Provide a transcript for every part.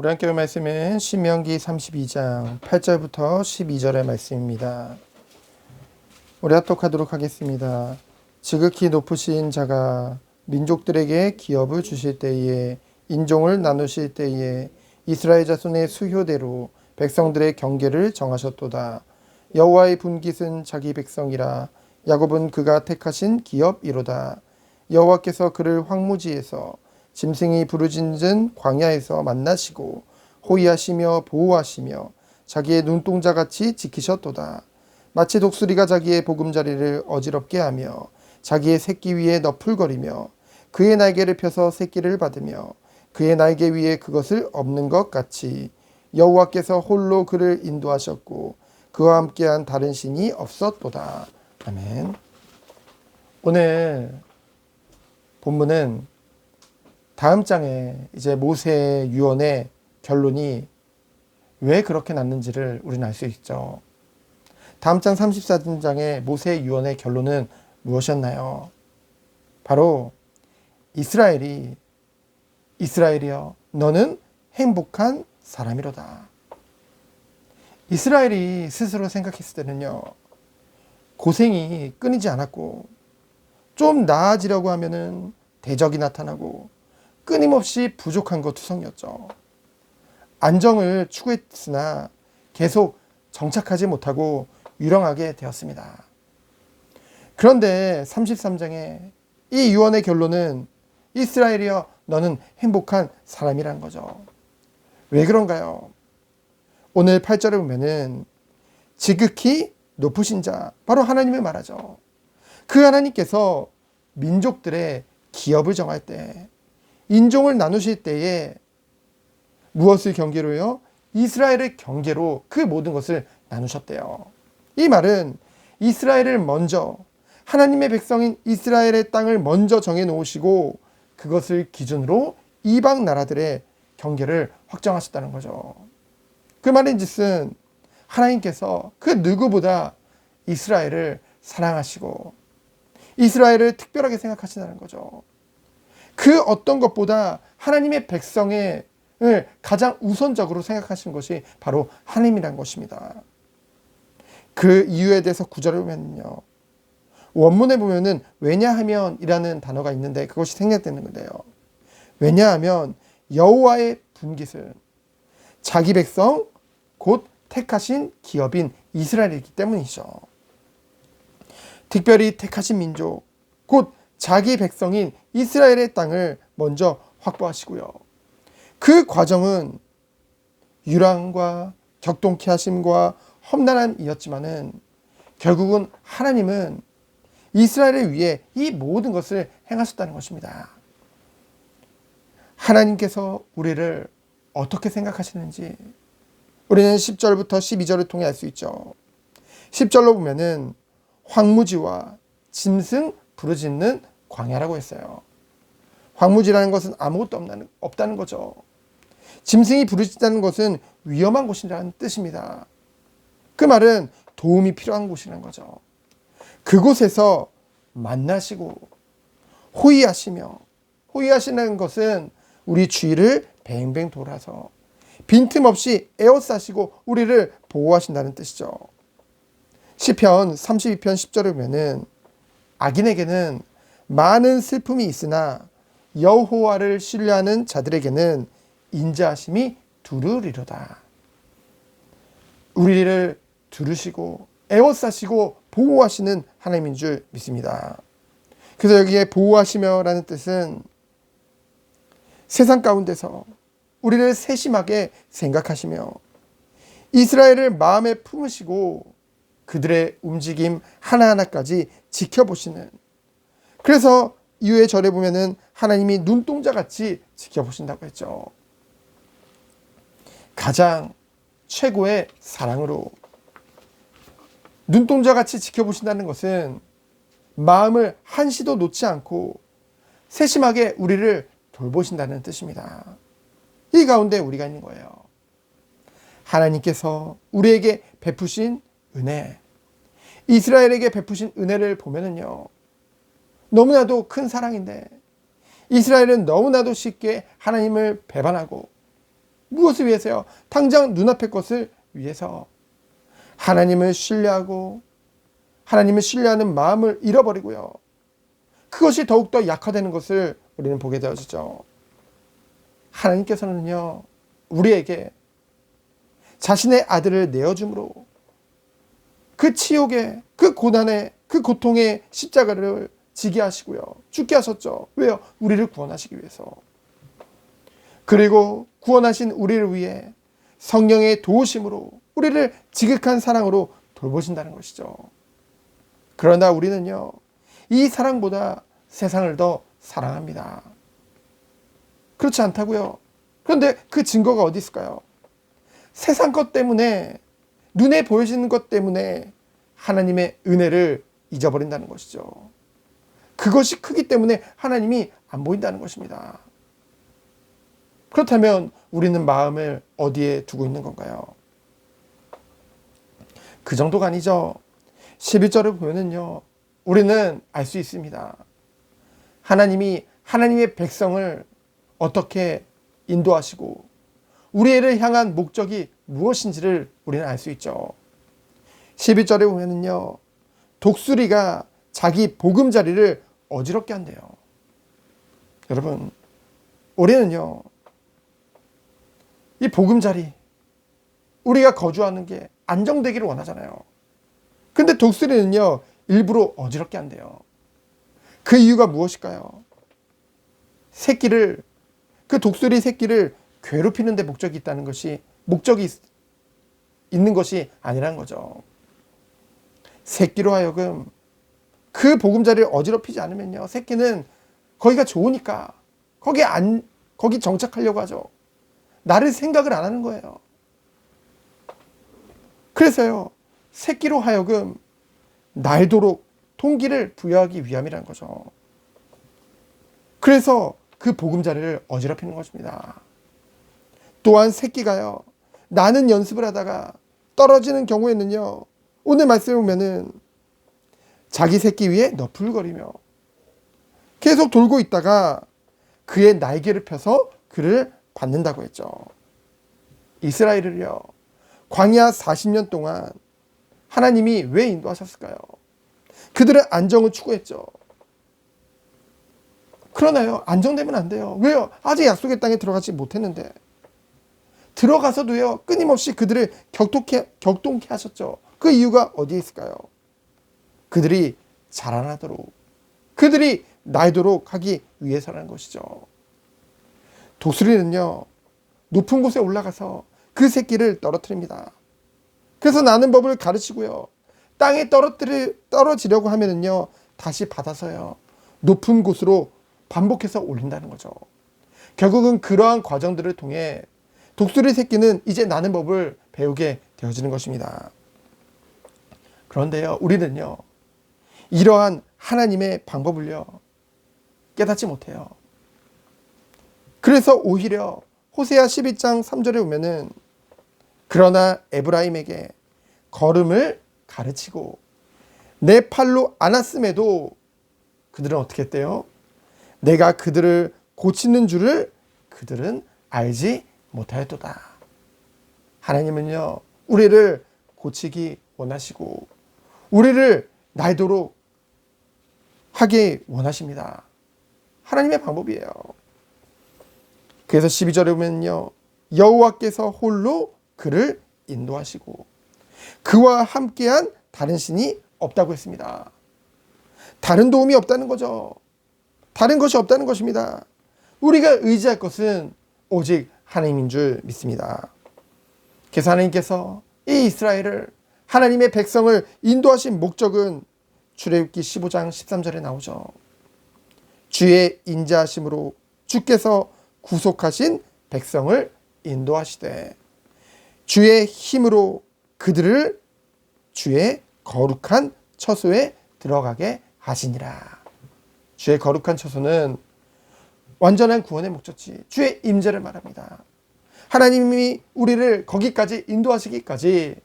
우리 함께 볼 말씀은 신명기 32장 8절부터 12절의 말씀입니다. 우리 합독하도록 하겠습니다. 지극히 높으신 자가 민족들에게 기업을 주실 때에 인종을 나누실 때에 이스라엘 자손의 수효대로 백성들의 경계를 정하셨도다. 여호와의 분깃은 자기 백성이라 야곱은 그가 택하신 기업이로다. 여호와께서 그를 황무지에서 짐승이 부르짖는 광야에서 만나시고 호위하시며 보호하시며 자기의 눈동자같이 지키셨도다. 마치 독수리가 자기의 보금자리를 어지럽게 하며 자기의 새끼 위에 너풀거리며 그의 날개를 펴서 새끼를 받으며 그의 날개 위에 그것을 엎는 것 같이 여호와께서 홀로 그를 인도하셨고 그와 함께한 다른 신이 없었도다. 아멘. 오늘 본문은 다음 장에 이제 모세 유언의 결론이 왜 그렇게 났는지를 우리는 알 수 있죠. 다음 장 34장의 모세 유언의 결론은 무엇이었나요? 바로 이스라엘이여 너는 행복한 사람이로다. 이스라엘이 스스로 생각했을 때는요, 고생이 끊이지 않았고 좀 나아지려고 하면은 대적이 나타나고 끊임없이 부족한 것 투성이었죠. 안정을 추구했으나 계속 정착하지 못하고 유령하게 되었습니다. 그런데 33장의 이 유언의 결론은 이스라엘이여 너는 행복한 사람이라는 거죠. 왜 그런가요? 오늘 8절에 보면은 지극히 높으신 자, 바로 하나님을 말하죠. 그 하나님께서 민족들의 기업을 정할 때, 인종을 나누실 때에 무엇을 경계로요? 이스라엘의 경계로 그 모든 것을 나누셨대요. 이 말은 이스라엘을 먼저, 하나님의 백성인 이스라엘의 땅을 먼저 정해 놓으시고 그것을 기준으로 이방 나라들의 경계를 확정하셨다는 거죠. 그 말인즉슨 하나님께서 그 누구보다 이스라엘을 사랑하시고 이스라엘을 특별하게 생각하신다는 거죠. 그 어떤 것보다 하나님의 백성을 가장 우선적으로 생각하신 것이 바로 하나님이란 것입니다. 그 이유에 대해서 구절을 보면요, 원문에 보면은 왜냐하면이라는 단어가 있는데 그것이 생략되는 건데요. 왜냐하면 여호와의 분깃은 자기 백성 곧 택하신 기업인 이스라엘이기 때문이죠. 특별히 택하신 민족 곧 자기 백성인 이스라엘의 땅을 먼저 확보하시고요. 그 과정은 유랑과 격동케 하심과 험난함이었지만은 결국은 하나님은 이스라엘을 위해 이 모든 것을 행하셨다는 것입니다. 하나님께서 우리를 어떻게 생각하시는지 우리는 10절부터 12절을 통해 알 수 있죠. 10절로 보면은 황무지와 짐승 부르짖는 광야라고 했어요. 황무지라는 것은 아무것도 없다는 거죠. 짐승이 부르짖다는 것은 위험한 곳이라는 뜻입니다. 그 말은 도움이 필요한 곳이라는 거죠. 그곳에서 만나시고 호위하시는 것은 우리 주위를 뱅뱅 돌아서 빈틈없이 에워싸시고 우리를 보호하신다는 뜻이죠. 시편 32편 10절을 보면은 악인에게는 많은 슬픔이 있으나 여호와를 신뢰하는 자들에게는 인자하심이 두루리로다. 우리를 두르시고 에워싸시고 보호하시는 하나님인 줄 믿습니다. 그래서 여기에 보호하시며라는 뜻은 세상 가운데서 우리를 세심하게 생각하시며 이스라엘을 마음에 품으시고 그들의 움직임 하나하나까지 지켜보시는, 그래서 이후에 절에 보면은 하나님이 눈동자같이 지켜보신다고 했죠. 가장 최고의 사랑으로 눈동자같이 지켜보신다는 것은 마음을 한시도 놓지 않고 세심하게 우리를 돌보신다는 뜻입니다. 이 가운데 우리가 있는 거예요. 하나님께서 우리에게 베푸신 은혜, 이스라엘에게 베푸신 은혜를 보면은요, 너무나도 큰 사랑인데 이스라엘은 너무나도 쉽게 하나님을 배반하고 무엇을 위해서요? 당장 눈앞의 것을 위해서. 하나님을 신뢰하고 하나님을 신뢰하는 마음을 잃어버리고요. 그것이 더욱더 약화되는 것을 우리는 보게 되어지죠. 하나님께서는요, 우리에게 자신의 아들을 내어줌으로 그 치욕의, 그 고난의, 그 고통의 십자가를 지게 하시고요. 죽게 하셨죠. 왜요? 우리를 구원하시기 위해서. 그리고 구원하신 우리를 위해 성령의 도우심으로 우리를 지극한 사랑으로 돌보신다는 것이죠. 그러나 우리는요, 이 사랑보다 세상을 더 사랑합니다. 그렇지 않다고요? 그런데 그 증거가 어디 있을까요? 세상 것 때문에, 눈에 보여지는 것 때문에 하나님의 은혜를 잊어버린다는 것이죠. 그것이 크기 때문에 하나님이 안 보인다는 것입니다. 그렇다면 우리는 마음을 어디에 두고 있는 건가요? 그 정도가 아니죠. 11절을 보면은요, 우리는 알 수 있습니다. 하나님이 하나님의 백성을 어떻게 인도하시고 우리를 향한 목적이 무엇인지를 우리는 알 수 있죠. 11절에 보면은요, 독수리가 자기 보금자리를 어지럽게 한대요. 여러분, 우리는요, 이 보금자리, 우리가 거주하는 게 안정되기를 원하잖아요. 근데 독수리는요, 일부러 어지럽게 한대요. 그 이유가 무엇일까요? 그 독수리 새끼를 괴롭히는 데 목적이 있는 것이 아니란 거죠. 새끼로 하여금 그 보금자리를 어지럽히지 않으면요, 새끼는 거기가 좋으니까 거기 정착하려고 하죠. 나를 생각을 안 하는 거예요. 그래서요, 새끼로 하여금 날도록 통기를 부여하기 위함이라는 거죠. 그래서 그 보금자리를 어지럽히는 것입니다. 또한 새끼가요, 나는 연습을 하다가 떨어지는 경우에는요, 오늘 말씀에 보면은 자기 새끼 위에 너풀거리며 계속 돌고 있다가 그의 날개를 펴서 그를 받는다고 했죠. 이스라엘을요, 광야 40년 동안 하나님이 왜 인도하셨을까요? 그들은 안정을 추구했죠. 그러나요, 안정되면 안 돼요. 왜요? 아직 약속의 땅에 들어가지 못했는데. 들어가서도요, 끊임없이 그들을 격동케 하셨죠. 그 이유가 어디에 있을까요? 그들이 자라나도록, 그들이 날도록 하기 위해서라는 것이죠. 독수리는요, 높은 곳에 올라가서 그 새끼를 떨어뜨립니다. 그래서 나는 법을 가르치고요, 땅에 떨어지려고 하면은요, 다시 받아서요, 높은 곳으로 반복해서 올린다는 거죠. 결국은 그러한 과정들을 통해 독수리 새끼는 이제 나는 법을 배우게 되어지는 것입니다. 그런데요, 우리는요, 이러한 하나님의 방법을요, 깨닫지 못해요. 그래서 오히려 호세아 12장 3절에 보면은, 그러나 에브라임에게 걸음을 가르치고 내 팔로 안았음에도 그들은 어떻게 했대요? 내가 그들을 고치는 줄을 그들은 알지 못하였도다. 하나님은요, 우리를 고치기 원하시고 우리를 날도록 하기 원하십니다. 하나님의 방법이에요. 그래서 12절에 보면요, 여호와께서 홀로 그를 인도하시고 그와 함께한 다른 신이 없다고 했습니다. 다른 도움이 없다는 거죠. 다른 것이 없다는 것입니다. 우리가 의지할 것은 오직 하나님인 줄 믿습니다. 그래서 하나님께서 이 이스라엘을, 하나님의 백성을 인도하신 목적은 출애굽기 15장 13절에 나오죠. 주의 인자하심으로 주께서 구속하신 백성을 인도하시되 주의 힘으로 그들을 주의 거룩한 처소에 들어가게 하시니라. 주의 거룩한 처소는 완전한 구원의 목적지, 주의 임재를 말합니다. 하나님이 우리를 거기까지 인도하시기까지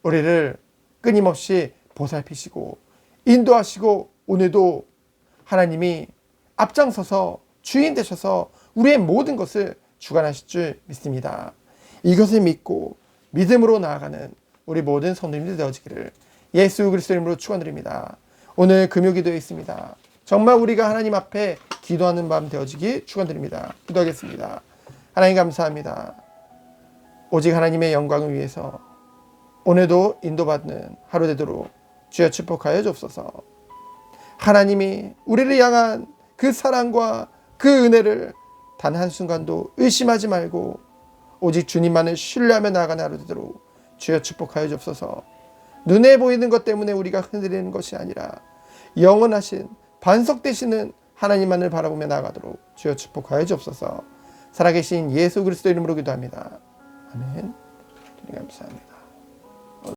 우리를 끊임없이 보살피시고 인도하시고, 오늘도 하나님이 앞장서서 주인 되셔서 우리의 모든 것을 주관하실 줄 믿습니다. 이것을 믿고 믿음으로 나아가는 우리 모든 성도님들 되어지기를 예수 그리스도 이름으로 축원드립니다. 오늘 금요기도에 있습니다. 정말 우리가 하나님 앞에 기도하는 밤 되어지기 축원드립니다. 기도하겠습니다. 하나님 감사합니다. 오직 하나님의 영광을 위해서 오늘도 인도받는 하루 되도록 주여 축복하여 주옵소서. 하나님이 우리를 향한 그 사랑과 그 은혜를 단 한순간도 의심하지 말고 오직 주님만을 신뢰하며 나아가는 하루 되도록 주여 축복하여 주옵소서. 눈에 보이는 것 때문에 우리가 흔들리는 것이 아니라 영원하신 반석되시는 하나님만을 바라보며 나아가도록 주여 축복하여 주옵소서. 살아계신 예수 그리스도 이름으로 기도합니다. 아멘. 감사합니다.